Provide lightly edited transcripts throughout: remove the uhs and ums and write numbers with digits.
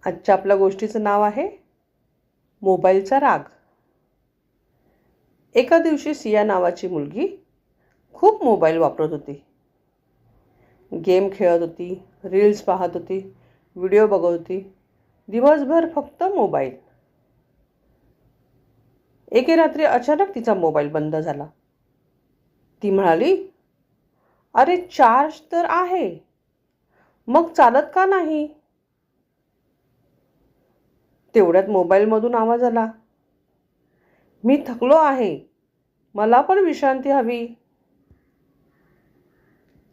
आजच्या आपल्या गोष्टीचं नाव आहे मोबाईलचा राग. एका दिवशी सिया नावाची मुलगी खूप मोबाईल वापरत होती. गेम खेळत होती, रील्स पाहत होती, व्हिडिओ बघत होती. दिवसभर फक्त मोबाईल. एके रात्री अचानक तिचा मोबाईल बंद झाला. ती म्हणाली, अरे चार्ज तर आहे, मग चालत का नाही? तेवढ्यात मोबाईलमधून आवाज आला, मी थकलो आहे, मला पण विश्रांती हवी.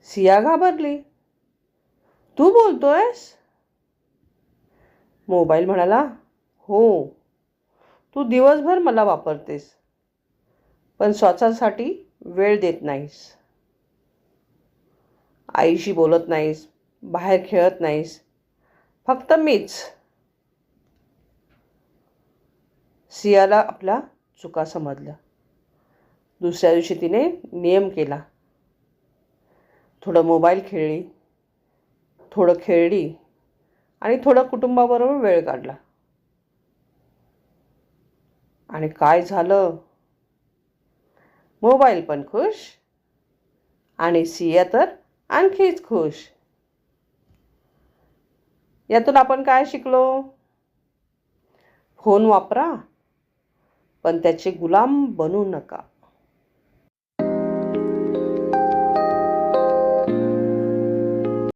सिया घाबरली. तू बोलतोयस? मोबाईल म्हणाला, हो, तू दिवसभर मला वापरतेस, पण स्वतःसाठी वेळ देत नाहीस. आईशी बोलत नाहीस, बाहेर खेळत नाहीस, फक्त मीच. सियाला आपल्या चुका समजल्या. दुसऱ्या दिवशी तिने नियम केला. थोडं मोबाईल खेळली, थोडं खेळली आणि थोडं कुटुंबाबरोबर वेळ काढला. आणि काय झालं? मोबाईल पण खुश आणि सिया तर आणखीच खुश. यातून आपण काय शिकलो? फोन वापरा, पण त्याचे गुलाम बनू नका.